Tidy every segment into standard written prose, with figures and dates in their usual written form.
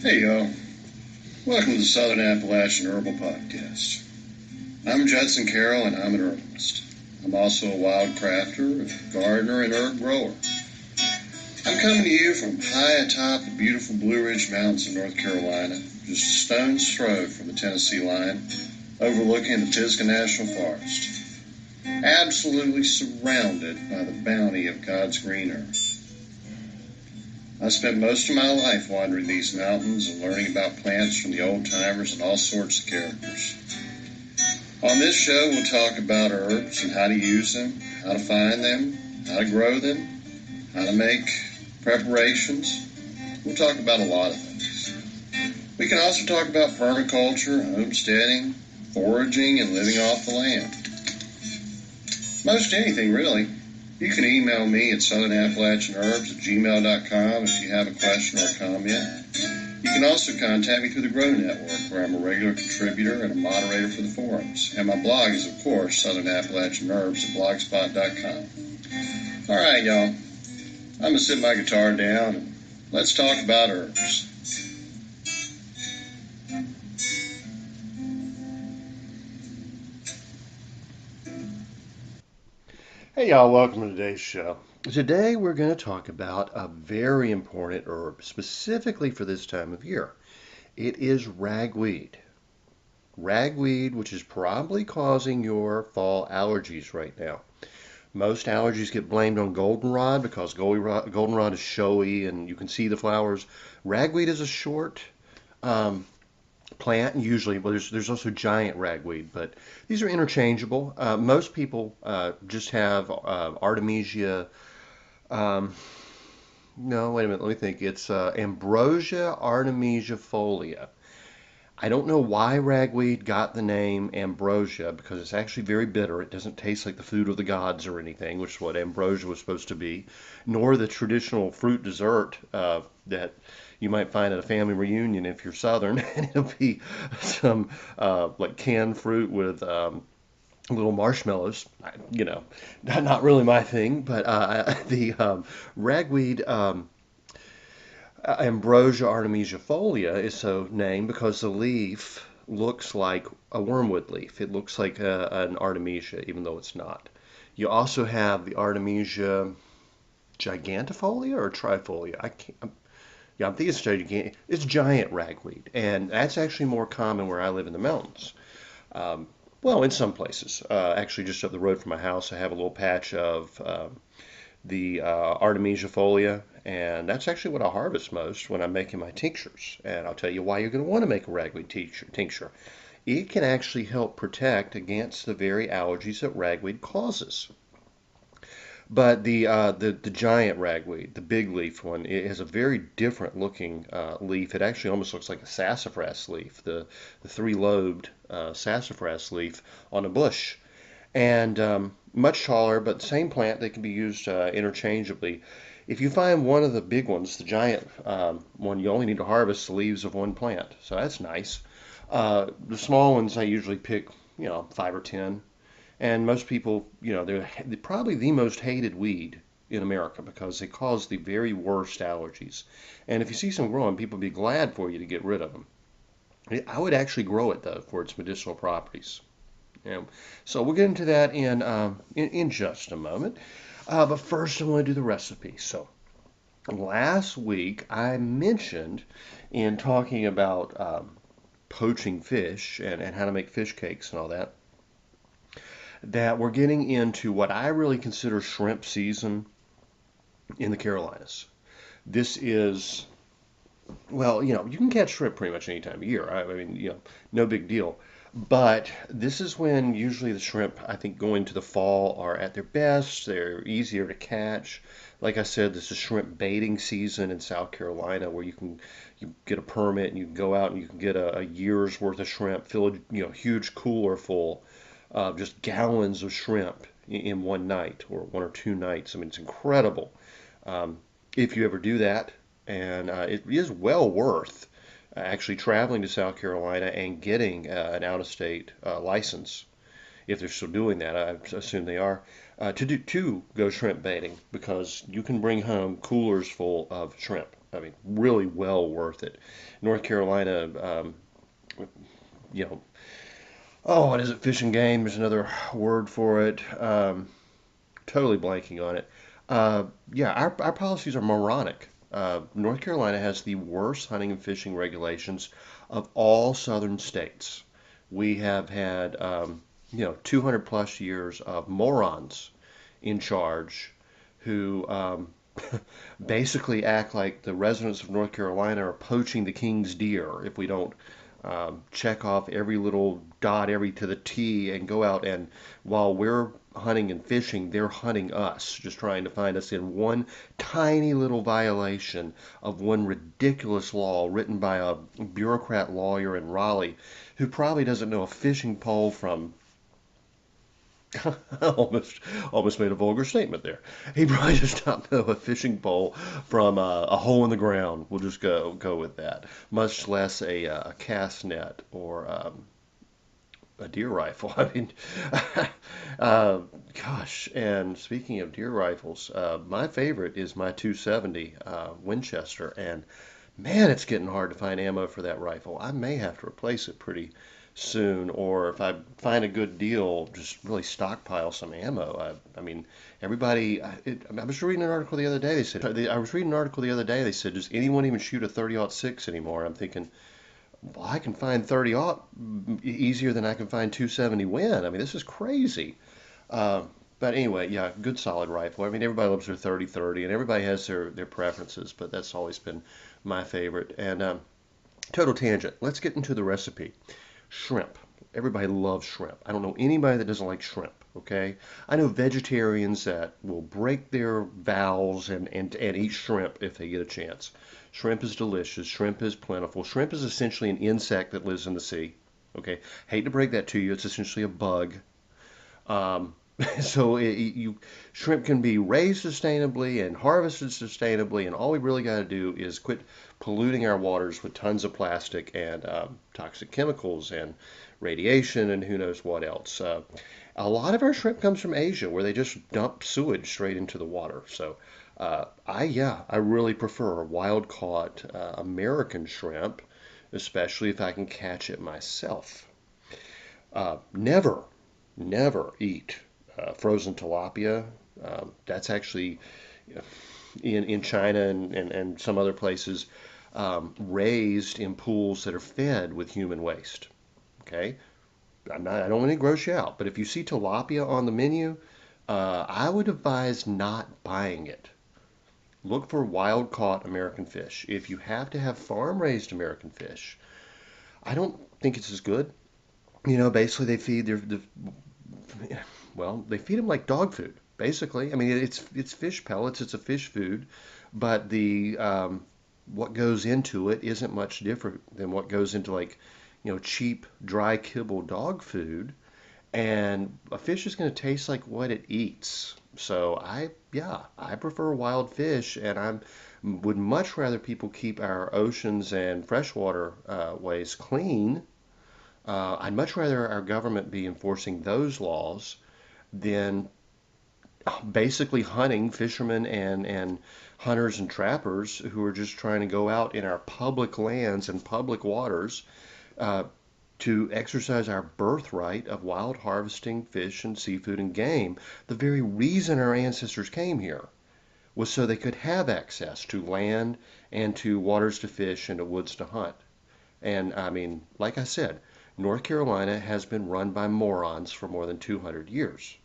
Hey y'all, welcome to the Southern Appalachian Herbal Podcast. I'm Judson Carroll and I'm an herbalist. I'm also a wild crafter, a gardener, and herb grower. I'm coming to you from high atop the beautiful Blue Ridge Mountains of North Carolina, just a stone's throw from the Tennessee line, overlooking the Pisgah National Forest. Absolutely surrounded by the bounty of God's green earth. I spent most of my life wandering these mountains and learning about plants from the old-timers and all sorts of characters. On this show, we'll talk about herbs and how to use them, how to find them, how to grow them, how to make preparations. We'll talk about a lot of things. We can also talk about permaculture, homesteading, foraging, and living off the land. Most anything, really. You can email me at southernappalachianherbs@gmail.com if you have a question or a comment. You can also contact me through the Grow Network, where I'm a regular contributor and a moderator for the forums. And my blog is, of course, southernappalachianherbs@blogspot.com. All right, y'all. I'm going to sit my guitar down and let's talk about herbs. Hey y'all, welcome to today's show. Today we're going to talk about a very important herb specifically for this time of year. It is ragweed. Ragweed, which is probably causing your fall allergies right now. Most allergies get blamed on goldenrod because goldenrod is showy and you can see the flowers. Ragweed is a short plant, and usually, well, there's also giant ragweed, but these are interchangeable. Most people just have Artemisia. No, wait a minute, let me think. It's Ambrosia artemisia. I don't know why ragweed got the name ambrosia because it's actually very bitter. It doesn't taste like the food of the gods or anything, which is what ambrosia was supposed to be, nor the traditional fruit dessert that you might find at a family reunion if you're Southern, and it'll be some like canned fruit with little marshmallows. Not really my thing, but the ragweed. Ambrosia artemisia is so named because the leaf looks like a wormwood leaf. It looks like an artemisia, even though it's not. You also have the Artemisia gigantifolia or trifolia. I can't. Yeah, I'm thinking it's giant ragweed, and that's actually more common where I live in the mountains. Um, well, in some places. Actually, just up the road from my house, I have a little patch of the Artemisia folia, and that's actually what I harvest most when I'm making my tinctures. And I'll tell you why you're going to want to make a ragweed tincture. It can actually help protect against the very allergies that ragweed causes. But the giant ragweed, the big leaf one, it has a very different looking leaf. It actually almost looks like a sassafras leaf, the three-lobed sassafras leaf on a bush. And much taller, but the same plant. They can be used interchangeably. If you find one of the big ones, the giant one, you only need to harvest the leaves of one plant, so that's nice. The small ones I usually pick, 5 or 10, and most people, they're probably the most hated weed in America because they cause the very worst allergies. And if you see some growing, people would be glad for you to get rid of them. I would actually grow it though for its medicinal properties. Yeah. So we'll get into that in just a moment. But first, I want to do the recipe. So last week I mentioned in talking about poaching fish and how to make fish cakes and all that, that we're getting into what I really consider shrimp season in the Carolinas. This is, well, you can catch shrimp pretty much any time of year. I mean, no big deal. But this is when usually the shrimp, I think, going to the fall are at their best. They're easier to catch. Like I said, this is shrimp baiting season in South Carolina, where you get a permit and you can go out and you can get a year's worth of shrimp, fill a huge cooler full of just gallons of shrimp in one night or 1 or 2 nights. I mean, it's incredible um, if you ever do that, and it is well worth actually traveling to South Carolina and getting an out-of-state license, if they're still doing that. I assume they are, to go shrimp baiting because you can bring home coolers full of shrimp. I mean, really well worth it. North Carolina, you know, oh, what is it? Fish and game. There's another word for it. Totally blanking on it. Yeah, our policies are moronic. North Carolina has the worst hunting and fishing regulations of all southern states. We have had, 200 plus years of morons in charge who basically act like the residents of North Carolina are poaching the king's deer if we don't check off every little dot, every to the T, and go out and while we're hunting and fishing, they're hunting us, just trying to find us in one tiny little violation of one ridiculous law written by a bureaucrat lawyer in Raleigh who probably doesn't know a fishing pole from I almost made a vulgar statement there. He probably does not know a fishing pole from a hole in the ground. We'll just go with that. Much less a cast net or a deer rifle. I mean, uh, gosh. And speaking of deer rifles, my favorite is my 270 Winchester, and man, it's getting hard to find ammo for that rifle. I may have to replace it pretty soon, or if I find a good deal, just really stockpile some ammo. I mean, everybody. I was reading an article the other day. I was reading an article the other day. They said, does anyone even shoot a 30-06 anymore? I'm thinking, well, I can find 30-aught easier than I can find 270 Win. I mean, this is crazy. Uh, but anyway, yeah, good solid rifle. I mean, everybody loves their 30-30, and everybody has their preferences, but that's always been my favorite. And total tangent. Let's get into the recipe. Shrimp. Everybody loves shrimp. I don't know anybody that doesn't like shrimp. Okay, I know vegetarians that will break their vows and eat shrimp if they get a chance. Shrimp is delicious. Shrimp is plentiful. Shrimp is essentially an insect that lives in the sea. Okay, hate to break that to you. It's essentially a bug. Um, so shrimp can be raised sustainably and harvested sustainably, and all we really got to do is quit polluting our waters with tons of plastic and toxic chemicals and radiation and who knows what else. A lot of our shrimp comes from Asia, where they just dump sewage straight into the water. So I really prefer wild caught American shrimp, especially if I can catch it myself. Never never eat frozen tilapia. That's actually in China and some other places raised in pools that are fed with human waste. Okay, I don't want to gross you out, but if you see tilapia on the menu, I would advise not buying it. Look for wild caught American fish. If you have to have farm raised American fish, I don't think it's as good. Basically they feed they feed them like dog food, basically. I mean, it's fish pellets, it's a fish food, but the what goes into it isn't much different than what goes into like, cheap dry kibble dog food. And a fish is going to taste like what it eats. So I prefer wild fish, and I would much rather people keep our oceans and freshwater ways clean. I'd much rather our government be enforcing those laws than basically hunting fishermen and hunters and trappers who are just trying to go out in our public lands and public waters uh, to exercise our birthright of wild harvesting fish and seafood and game. The very reason our ancestors came here was so they could have access to land and to waters to fish and to woods to hunt. And I mean, like I said, North Carolina has been run by morons for more than 200 years.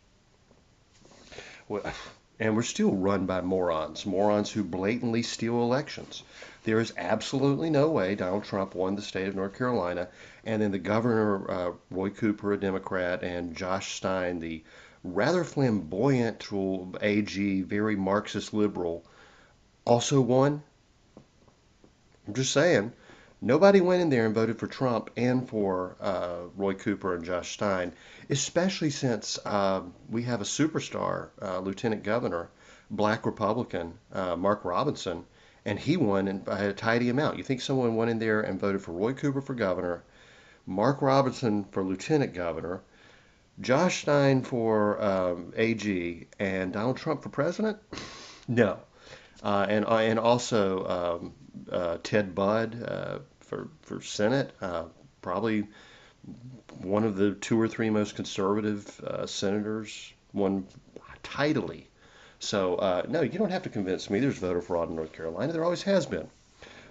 Well, and we're still run by morons who blatantly steal elections. There is absolutely no way Donald Trump won the state of North Carolina, and then the governor, Roy Cooper, a Democrat, and Josh Stein, the rather flamboyant AG, very Marxist liberal, also won. I'm just saying. Nobody went in there and voted for Trump and for Roy Cooper and Josh Stein, especially since we have a superstar lieutenant governor, black Republican, Mark Robinson, and he won by a tidy amount. You think someone went in there and voted for Roy Cooper for governor, Mark Robinson for lieutenant governor, Josh Stein for AG, and Donald Trump for president? No. And also Ted Budd for Senate, probably one of the two or three most conservative senators, won tidily. So no, you don't have to convince me. There's voter fraud in North Carolina. There always has been.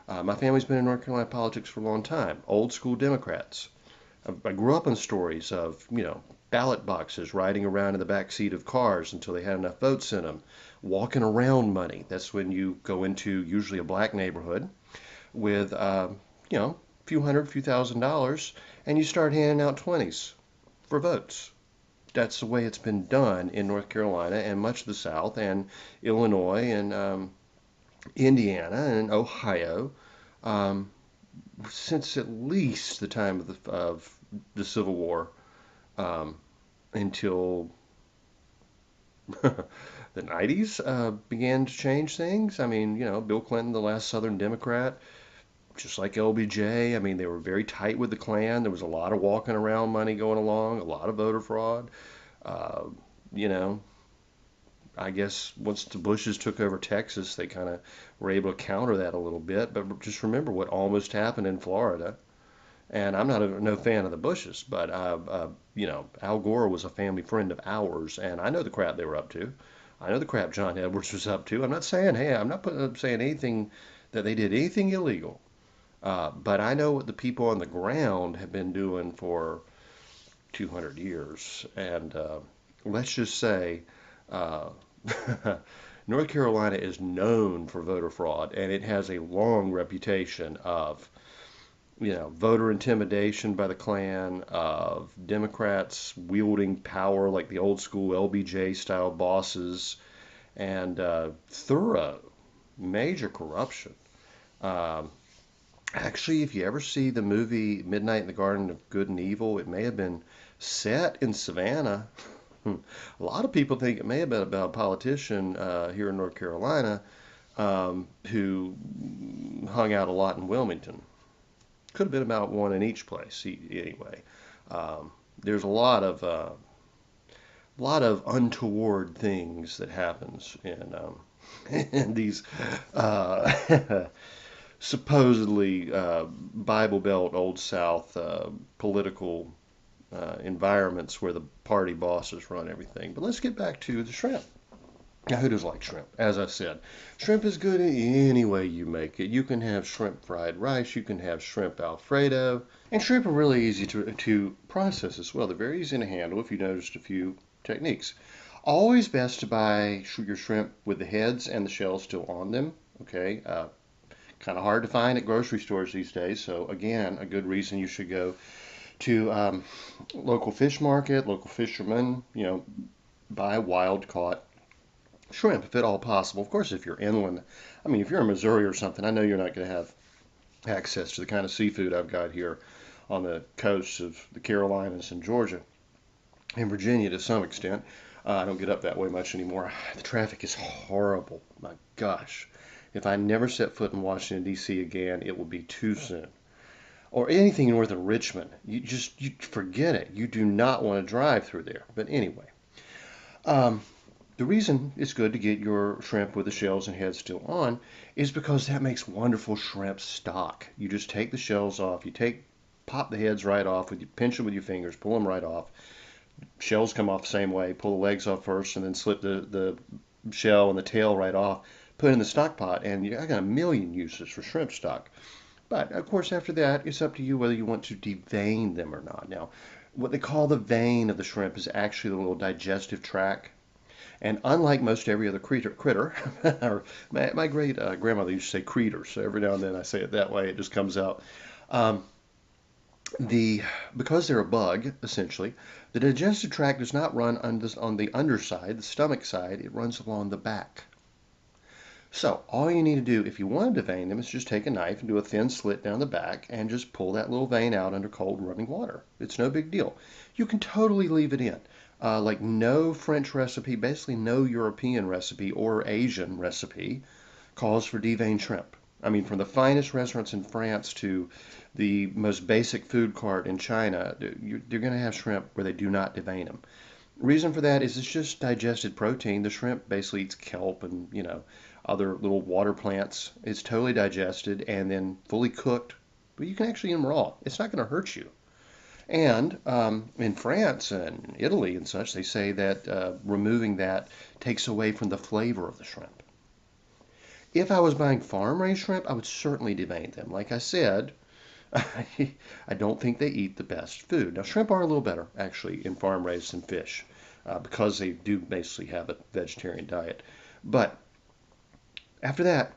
My family's been in North Carolina politics for a long time. Old school Democrats. I grew up on stories of, ballot boxes riding around in the back seat of cars until they had enough votes in them. Walking around money. That's when you go into usually a black neighborhood with, a few hundred, few $1,000s, and you start handing out 20s for votes. That's the way it's been done in North Carolina and much of the South and Illinois and Indiana and Ohio um, since at least the time of the Civil War um, until the 90s began to change things. I mean, Bill Clinton, the last Southern Democrat, just like LBJ. I mean, they were very tight with the Klan. There was a lot of walking around money going along, a lot of voter fraud. Uh, you know, I guess once the Bushes took over Texas, they kind of were able to counter that a little bit. But just remember what almost happened in Florida. And I'm not no fan of the Bushes, but Al Gore was a family friend of ours, and I know the crap they were up to. I know the crap John Edwards was up to. I'm not saying, hey, I'm not saying anything that they did anything illegal. But I know what the people on the ground have been doing for 200 years. And let's just say uh, North Carolina is known for voter fraud, and it has a long reputation of, voter intimidation by the Klan, of Democrats wielding power like the old school LBJ style bosses, and thorough major corruption. Um, Actually, if you ever see the movie Midnight in the Garden of Good and Evil, it may have been set in Savannah. A lot of people think it may have been about a politician here in North Carolina who hung out a lot in Wilmington. Could have been about one in each place. Anyway, there's a lot of untoward things that happens in in these supposedly Bible Belt, Old South political environments where the party bosses run everything. But let's get back to the shrimp. Now, who does like shrimp? As I said, shrimp is good any way you make it. You can have shrimp fried rice, you can have shrimp Alfredo, and shrimp are really easy to process as well. They're very easy to handle if you noticed a few techniques. Always best to buy your shrimp with the heads and the shells still on them. Okay, kind of hard to find at grocery stores these days. So again, a good reason you should go to local fish market, local fishermen. Buy wild caught shrimp if at all possible. Of course, if you're inland, I mean, if you're in Missouri or something, I know you're not going to have access to the kind of seafood I've got here on the coasts of the Carolinas and Georgia and Virginia to some extent. I don't get up that way much anymore. The traffic is horrible. My gosh. If I never set foot in Washington, D.C. again, it will be too soon. Or anything north of Richmond. You forget it. You do not want to drive through there. But anyway, um, the reason it's good to get your shrimp with the shells and heads still on is because that makes wonderful shrimp stock. You just take the shells off. Pop the heads right off. Pinch them with your fingers. Pull them right off. Shells come off the same way. Pull the legs off first and then slip the shell and the tail right off. Put it in the stock pot, and I got a million uses for shrimp stock. But of course, after that, it's up to you whether you want to devein them or not. Now, what they call the vein of the shrimp is actually the little digestive tract. And unlike most every other critter, or my great grandmother used to say creeter, so every now and then I say it that way, it just comes out. Um, because they're a bug, essentially, the digestive tract does not run on the underside, the stomach side, it runs along the back. So all you need to do if you want to vein them is just take a knife and do a thin slit down the back and just pull that little vein out under cold running water. It's no big deal. You can totally leave it in. Like no French recipe, basically no European recipe or Asian recipe calls for deveined shrimp. I mean, from the finest restaurants in France to the most basic food cart in China, you're going to have shrimp where they do not devein them. Reason for that is it's just digested protein. The shrimp basically eats kelp and, other little water plants. It's totally digested and then fully cooked, but you can actually eat them raw. It's not going to hurt you. And in France and Italy and such, they say that removing that takes away from the flavor of the shrimp. If I was buying farm-raised shrimp, I would certainly deveinate them. Like I said, I don't think they eat the best food. Now, shrimp are a little better, actually, in farm-raised than fish because they do basically have a vegetarian diet. But after that,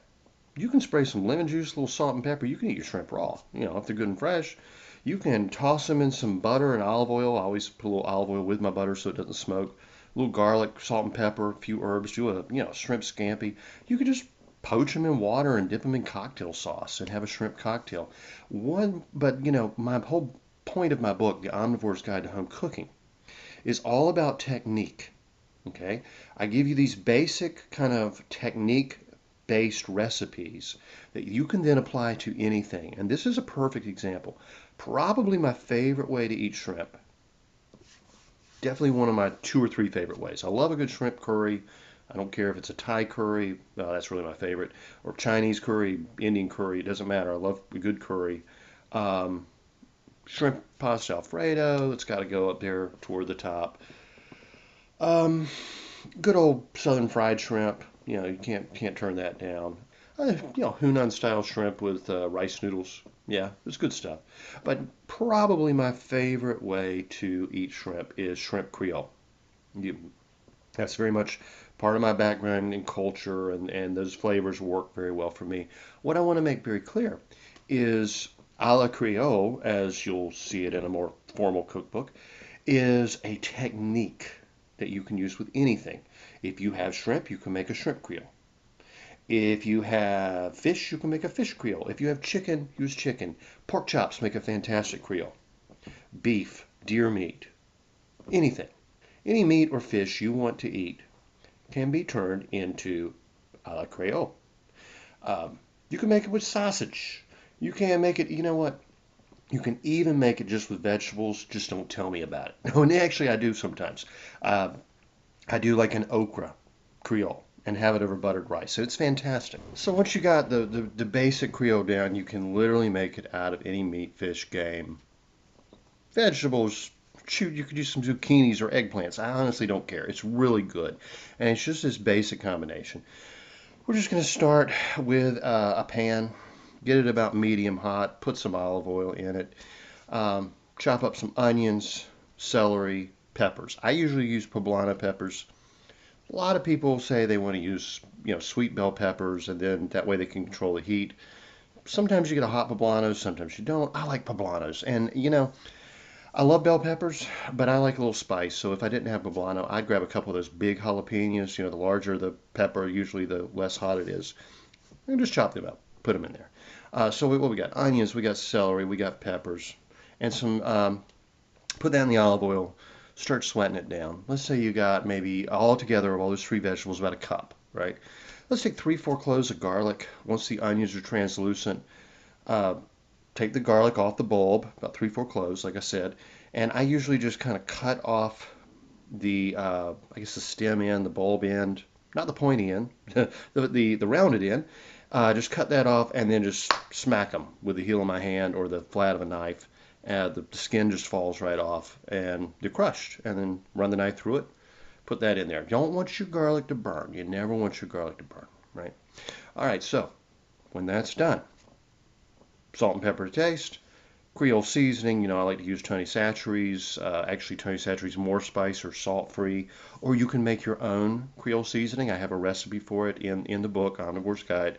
you can spray some lemon juice, a little salt and pepper. You can eat your shrimp raw. You know, if they're good and fresh, you can toss them in some butter and olive oil. I always put a little olive oil with my butter so it doesn't smoke. A little garlic, salt and pepper, a few herbs. Do a shrimp scampi. You could just poach them in water and dip them in cocktail sauce and have a shrimp cocktail. But my whole point of my book, The Omnivore's Guide to Home Cooking, is all about technique. Okay, I give you these basic kind of technique-based recipes that you can then apply to anything. And this is a perfect example. Probably my favorite way to eat shrimp. Definitely one of my 2 or 3 favorite ways. I love a good shrimp curry. I don't care if it's a Thai curry, that's really my favorite, or Chinese curry, Indian curry, it doesn't matter. I love a good curry. Shrimp pasta Alfredo, it's got to go up there toward the top. Good old southern fried shrimp, you can't turn that down. Hunan style shrimp with rice noodles. Yeah, it's good stuff. But probably my favorite way to eat shrimp is shrimp Creole. That's very much part of my background and culture, and those flavors work very well for me. What I want to make very clear is a la Creole, as you'll see it in a more formal cookbook, is a technique that you can use with anything. If you have shrimp, you can make a shrimp Creole. If you have fish, you can make a fish Creole. If you have chicken, use chicken. Pork chops make a fantastic Creole. Beef, deer meat, anything. Any meat or fish you want to eat can be turned into a la Creole. You can make it with sausage. You can make it, you know what? You can even make it just with vegetables. Just don't tell me about it. No, and actually I do sometimes. I do like an okra Creole and have it over buttered rice. So it's fantastic. So once you got the basic Creole down, you can literally make it out of any meat, fish, game, vegetables. Shoot, you could use some zucchinis or eggplants. I honestly don't care. It's really good. And it's just this basic combination. We're just going to start with a pan. Get it about medium hot. Put some olive oil in it. Chop up some onions, celery, peppers. I usually use poblano peppers. A lot of people say they want to use, sweet bell peppers, and then that way they can control the heat. Sometimes you get a hot poblano, sometimes you don't. I like poblanos. And, I love bell peppers, but I like a little spice. So if I didn't have poblano, I'd grab a couple of those big jalapenos. The larger the pepper, usually the less hot it is. And just chop them up, put them in there. So what we got? Onions, we got celery, we got peppers, and some. Put that in the olive oil. Start sweating it down. Let's say you got maybe all together of all those 3 vegetables about a cup, right? Let's take 3-4 cloves of garlic. Once the onions are translucent, take the garlic off the bulb, about 3-4 cloves, like I said, and I usually just kind of cut off the, the stem end, the bulb end, not the pointy end, the rounded end. Just cut that off and then just smack them with the heel of my hand or the flat of a knife. The skin just falls right off and they're crushed. And then run the knife through it, put that in there. You don't want your garlic to burn. You never want your garlic to burn, right? All right, so when that's done, salt and pepper to taste, Creole seasoning. I like to use Tony Chachere's. Actually, Tony Chachere's more spice or salt-free. Or you can make your own Creole seasoning. I have a recipe for it in the book, Omnivore's Guide.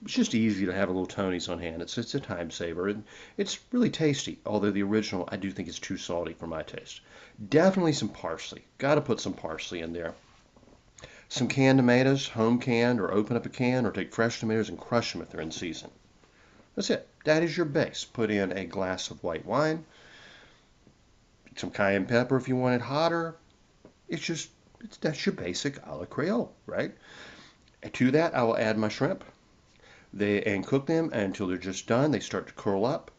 It's just easy to have a little Tony's on hand. It's a time saver, and it's really tasty. Although the original, I do think it's too salty for my taste. Definitely some parsley. Got to put some parsley in there. Some canned tomatoes, home canned, or open up a can, or take fresh tomatoes and crush them if they're in season. That's it. That is your base. Put in a glass of white wine, some cayenne pepper if you want it hotter. That's your basic a la Creole, right? And to that, I will add my shrimp. And cook them until they're just done. They start to curl up.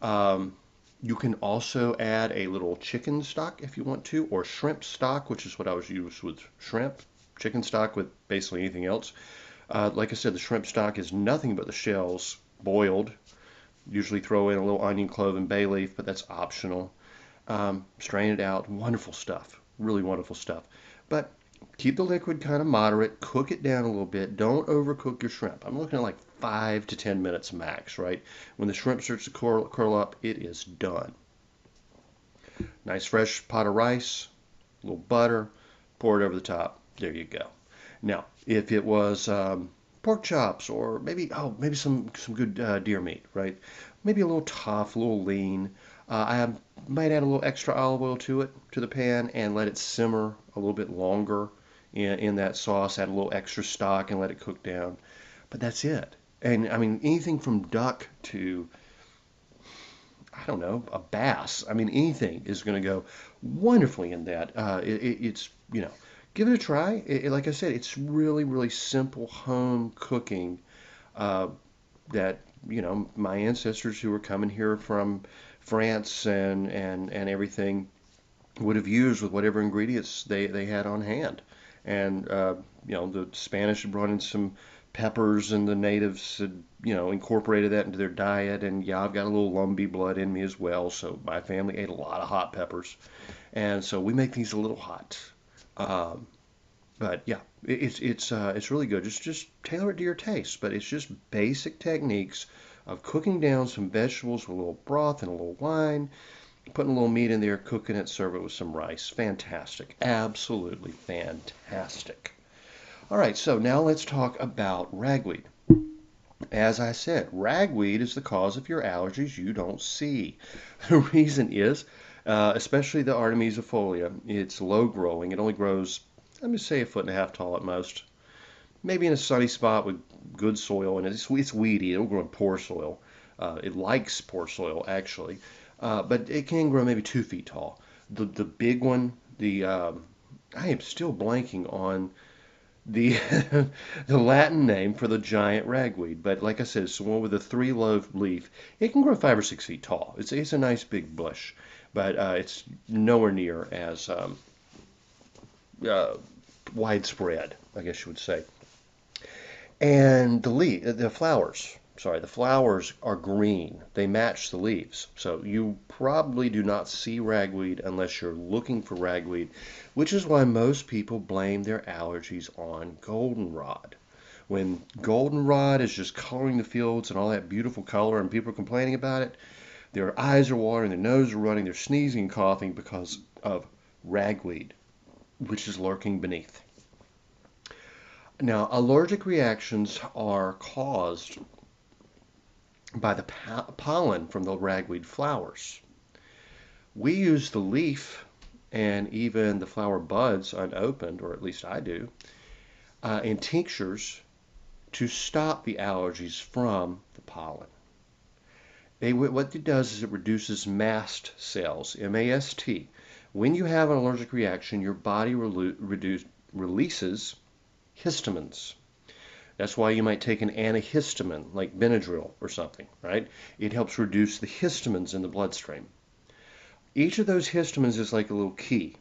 You can also add a little chicken stock if you want to, or shrimp stock, which is what I was used with shrimp. Chicken stock with basically anything else. Like I said, the shrimp stock is nothing but the shells boiled. Usually throw in a little onion, clove, and bay leaf, but that's optional. Strain it out. Wonderful stuff. Really wonderful stuff. But keep the liquid kind of moderate. Cook it down a little bit. Don't overcook your shrimp. I'm looking at like 5 to 10 minutes max, right? When the shrimp starts to curl up, it is done. Nice fresh pot of rice, a little butter, pour it over the top. There you go. Now, if it was pork chops or maybe some good deer meat, right? Maybe a little tough, a little lean. I might add a little extra olive oil to the pan, and let it simmer a little bit longer in that sauce. Add a little extra stock and let it cook down. But that's it. And I mean, anything from duck to, I don't know, a bass. I mean, anything is going to go wonderfully in that. It's, give it a try. Like I said, it's really, really simple home cooking uh, that, my ancestors who were coming here from France and everything would have used with whatever ingredients they had on hand. And, the Spanish had brought in some peppers, and the natives had, incorporated that into their diet. And yeah, I've got a little Lumbee blood in me as well, so my family ate a lot of hot peppers. And so we make these a little hot. Um, but yeah, it's really good. Just tailor it to your taste. But it's just basic techniques of cooking down some vegetables with a little broth and a little wine, putting a little meat in there, cooking it, serve it with some rice. Fantastic. Absolutely fantastic. All right, so now let's talk about ragweed. As I said, ragweed is the cause of your allergies you don't see. The reason is, especially the Artemisia folia, it's low growing. It only grows, let me say, 1.5 feet tall at most. Maybe in a sunny spot with good soil, and it's weedy. It'll grow in poor soil. It likes poor soil, actually, but it can grow maybe 2 feet tall. The big one, I am still blanking on the the Latin name for the giant ragweed, but like I said, it's the one with the three-lobe leaf. It can grow 5 or 6 feet tall. It's a nice big bush, but it's nowhere near as uh, widespread, I guess you would say. And the flowers are green. They match the leaves. So you probably do not see ragweed unless you're looking for ragweed, which is why most people blame their allergies on goldenrod. When goldenrod is just coloring the fields and all that beautiful color and people are complaining about it, their eyes are watering, their nose are running, they're sneezing and coughing because of ragweed, which is lurking beneath. Now, allergic reactions are caused by the pollen from the ragweed flowers. We use the leaf and even the flower buds unopened, or at least I do, in tinctures to stop the allergies from the pollen. What it does is it reduces mast cells, M-A-S-T. When you have an allergic reaction, your body releases histamines. That's why you might take an antihistamine like Benadryl or something, right? It helps reduce the histamines in the bloodstream. Each of those histamines is like a little key.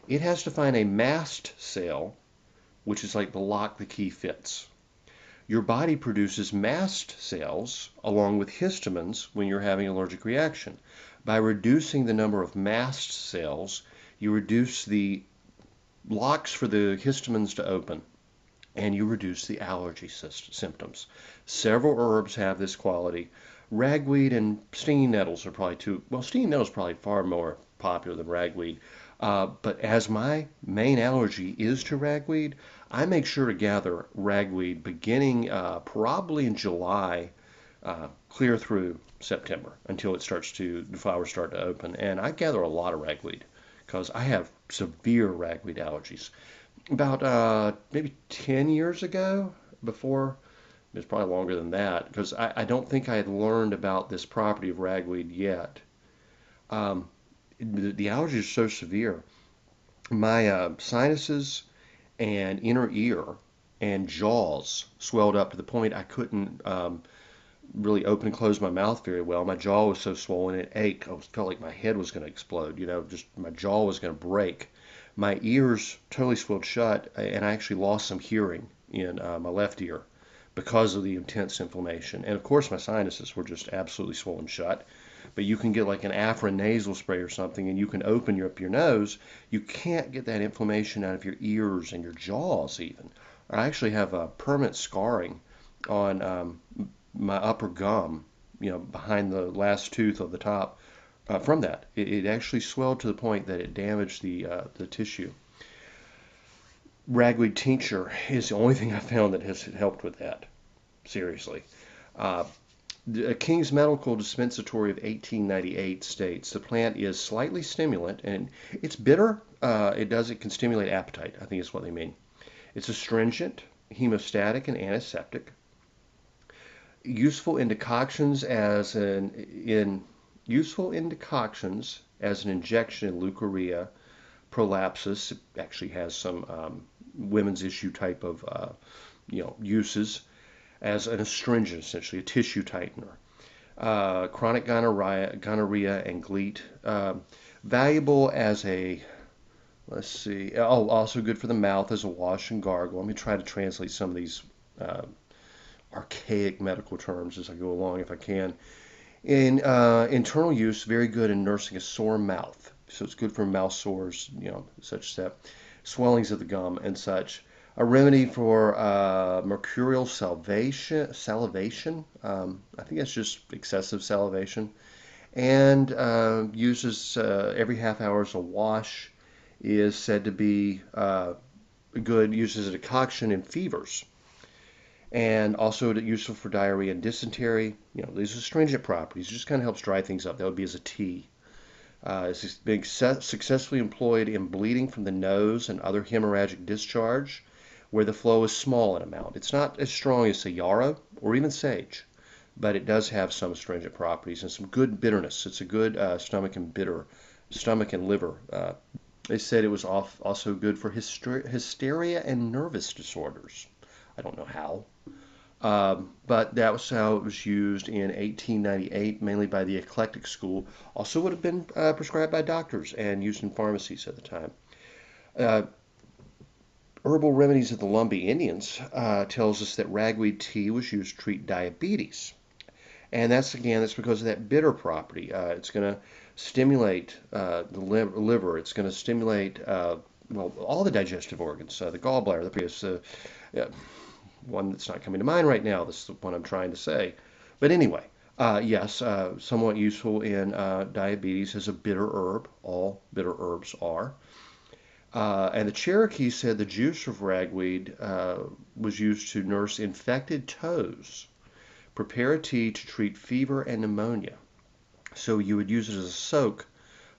It has to find a mast cell, which is like the lock the key fits. Your body produces mast cells along with histamines when you're having an allergic reaction. By reducing the number of mast cells, you reduce the locks for the histamines to open, and you reduce the allergy symptoms. Several herbs have this quality. Ragweed and stinging nettles are probably stinging nettles are probably far more popular than ragweed. But as my main allergy is to ragweed, I make sure to gather ragweed beginning probably in July, clear through September until the flowers start to open. And I gather a lot of ragweed because I have severe ragweed allergies. About maybe 10 years ago, before, it's probably longer than that, because I don't think I had learned about this property of ragweed yet. Um, the allergies are so severe. My sinuses and inner ear and jaws swelled up to the point I couldn't really open and close my mouth very well. My jaw was so swollen it ached. I felt like my head was going to explode, just my jaw was going to break. My ears totally swelled shut, and I actually lost some hearing in my left ear because of the intense inflammation. And of course, my sinuses were just absolutely swollen shut. But you can get like an Afrin nasal spray or something, and you can open up your nose. You can't get that inflammation out of your ears and your jaws even. I actually have a permanent scarring on my upper gum, behind the last tooth of the top, from that. It actually swelled to the point that it damaged the tissue. Ragweed tincture is the only thing I found that has helped with that. Seriously. Uh, the King's Medical Dispensatory of 1898 states the plant is slightly stimulant and it's bitter. It can stimulate appetite, I think is what they mean. It's astringent, hemostatic, and antiseptic. Useful in decoctions as an injection in leukorrhea, prolapsus. It actually has some women's issue type of uses as an astringent, essentially a tissue tightener. Chronic gonorrhea and GLEAT. Valuable as a, let's see, also good for the mouth as a wash and gargle. Let me try to translate some of these archaic medical terms as I go along if I can. In internal use, very good in nursing a sore mouth. So it's good for mouth sores, such that swellings of the gum and such. A remedy for mercurial salivation. I think that's just excessive salivation. And uses every half hour as a wash. Is said to be good. Uses a decoction in fevers. And also useful for diarrhea and dysentery. These astringent properties. It just kind of helps dry things up. That would be as a tea. It's being successfully employed in bleeding from the nose and other hemorrhagic discharge where the flow is small in amount. It's not as strong as, say, yarrow or even sage, but it does have some astringent properties and some good bitterness. It's a good stomach and liver. They said it was also good for hysteria and nervous disorders. I don't know how. But that was how it was used in 1898, mainly by the eclectic school. Also would have been prescribed by doctors and used in pharmacies at the time. Herbal Remedies of the Lumbee Indians tells us that ragweed tea was used to treat diabetes. And that's because of that bitter property. It's going to stimulate the liver. It's going to stimulate, all the digestive organs, the gallbladder, the pancreas, one that's not coming to mind right now. This is the one I'm trying to say. But anyway, yes, somewhat useful in diabetes as a bitter herb. All bitter herbs are. And the Cherokee said the juice of ragweed was used to nurse infected toes, prepare a tea to treat fever and pneumonia. So you would use it as a soak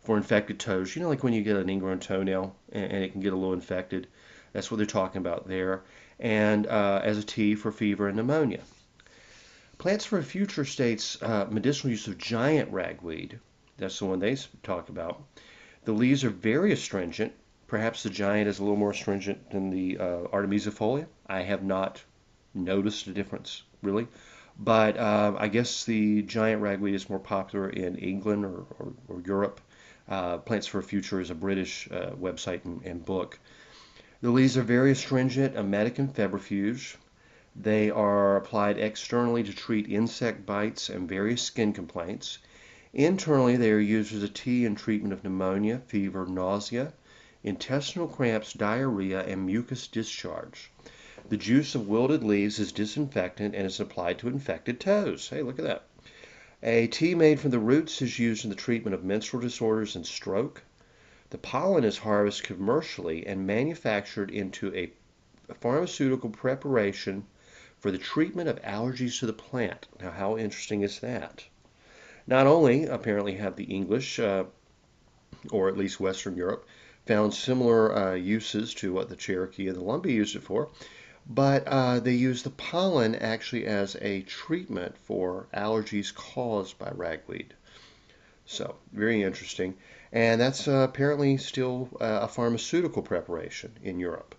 for infected toes. Like when you get an ingrown toenail and it can get a little infected. That's what they're talking about there. And as a tea for fever and pneumonia. Plants for a Future states medicinal use of giant ragweed. That's the one they talk about. The leaves are very astringent. Perhaps the giant is a little more astringent than the artemisifolia. I have not noticed a difference, really. But I guess the giant ragweed is more popular in England or Europe. Plants for a Future is a British website and book. The leaves are very astringent, emetic, and febrifuge. They are applied externally to treat insect bites and various skin complaints. Internally, they are used as a tea in treatment of pneumonia, fever, nausea, intestinal cramps, diarrhea, and mucus discharge. The juice of wilted leaves is disinfectant and is applied to infected toes. Hey, look at that. A tea made from the roots is used in the treatment of menstrual disorders and stroke. The pollen is harvested commercially and manufactured into a pharmaceutical preparation for the treatment of allergies to the plant. Now, how interesting is that? Not only, apparently, have the English, or at least Western Europe, found similar uses to what the Cherokee and the Lumbee used it for, but they use the pollen actually as a treatment for allergies caused by ragweed. So, very interesting. And that's apparently still a pharmaceutical preparation in Europe.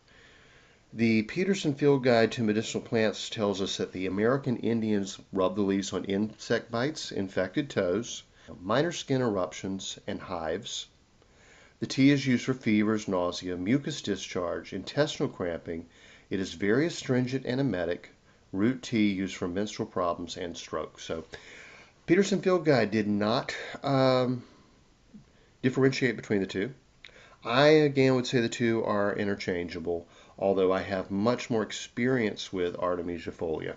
The Peterson Field Guide to Medicinal Plants tells us that the American Indians rub the leaves on insect bites, infected toes, minor skin eruptions, and hives. The tea is used for fevers, nausea, mucus discharge, intestinal cramping, It is very astringent and emetic. Root tea used for menstrual problems and stroke. So Peterson Field Guide did not differentiate between the two. I again would say the two are interchangeable, although I have much more experience with Artemisia folia.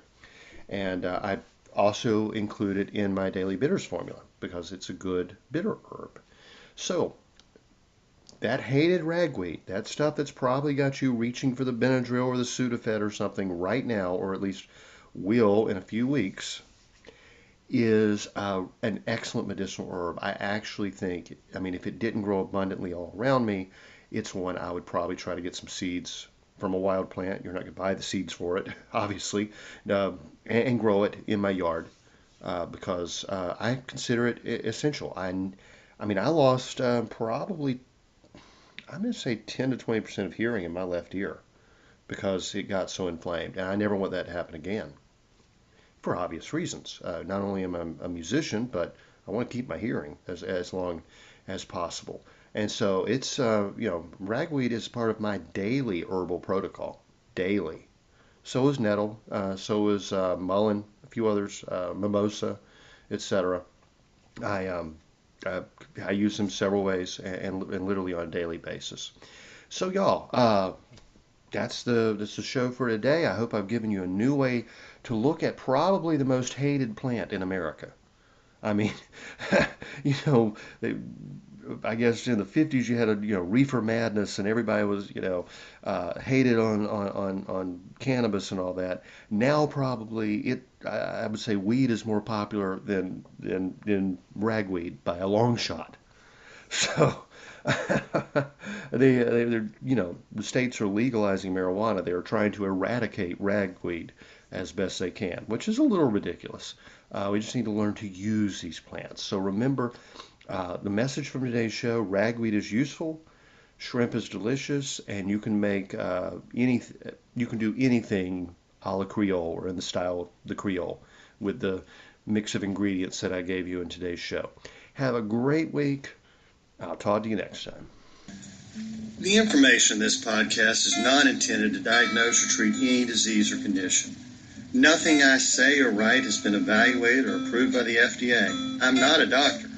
And I also include it in my daily bitters formula because it's a good bitter herb. So that hated ragweed, that stuff that's probably got you reaching for the Benadryl or the Sudafed or something right now, or at least will in a few weeks, is an excellent medicinal herb. I actually think, I mean, if it didn't grow abundantly all around me, it's one I would probably try to get some seeds from a wild plant. You're not going to buy the seeds for it, obviously, and grow it in my yard because I consider it essential. I mean, I lost probably, I'm going to say 10 to 20% of hearing in my left ear because it got so inflamed. And I never want that to happen again for obvious reasons. Not only am I a musician, but I want to keep my hearing as long as possible. And so it's, ragweed is part of my daily herbal protocol. Daily. So is nettle. So is mullein, a few others, mimosa, etc. I use them several ways and literally on a daily basis. So y'all, that's the show for today. I hope I've given you a new way to look at probably the most hated plant in America. I mean, I guess in the 50s you had reefer madness and everybody was hated on cannabis and all that. Now probably I would say weed is more popular than ragweed by a long shot. So they're the states are legalizing marijuana. They're trying to eradicate ragweed as best they can, which is a little ridiculous. We just need to learn to use these plants. So remember, the message from today's show: ragweed is useful, shrimp is delicious, and you can make you can do anything a la Creole or in the style of the Creole with the mix of ingredients that I gave you in today's show. Have a great week. I'll talk to you next time. The information in this podcast is not intended to diagnose or treat any disease or condition. Nothing I say or write has been evaluated or approved by the FDA. I'm not a doctor.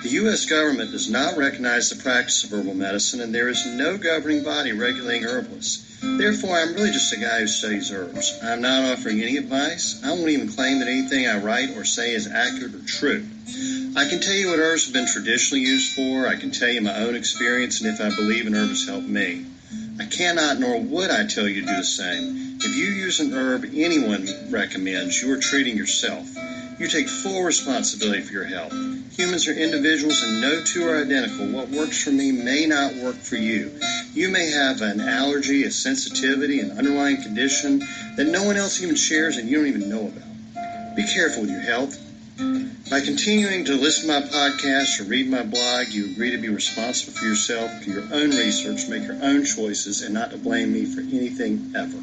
The U.S. government does not recognize the practice of herbal medicine, and there is no governing body regulating herbalists. Therefore, I'm really just a guy who studies herbs. I'm not offering any advice. I won't even claim that anything I write or say is accurate or true. I can tell you what herbs have been traditionally used for. I can tell you my own experience and if I believe an herb has helped me. I cannot nor would I tell you to do the same. If you use an herb anyone recommends, you are treating yourself. You take full responsibility for your health. Humans are individuals and no two are identical. What works for me may not work for you. You may have an allergy, a sensitivity, an underlying condition that no one else even shares and you don't even know about. Be careful with your health. By continuing to listen to my podcast or read my blog, you agree to be responsible for yourself, for your own research, make your own choices, and not to blame me for anything ever.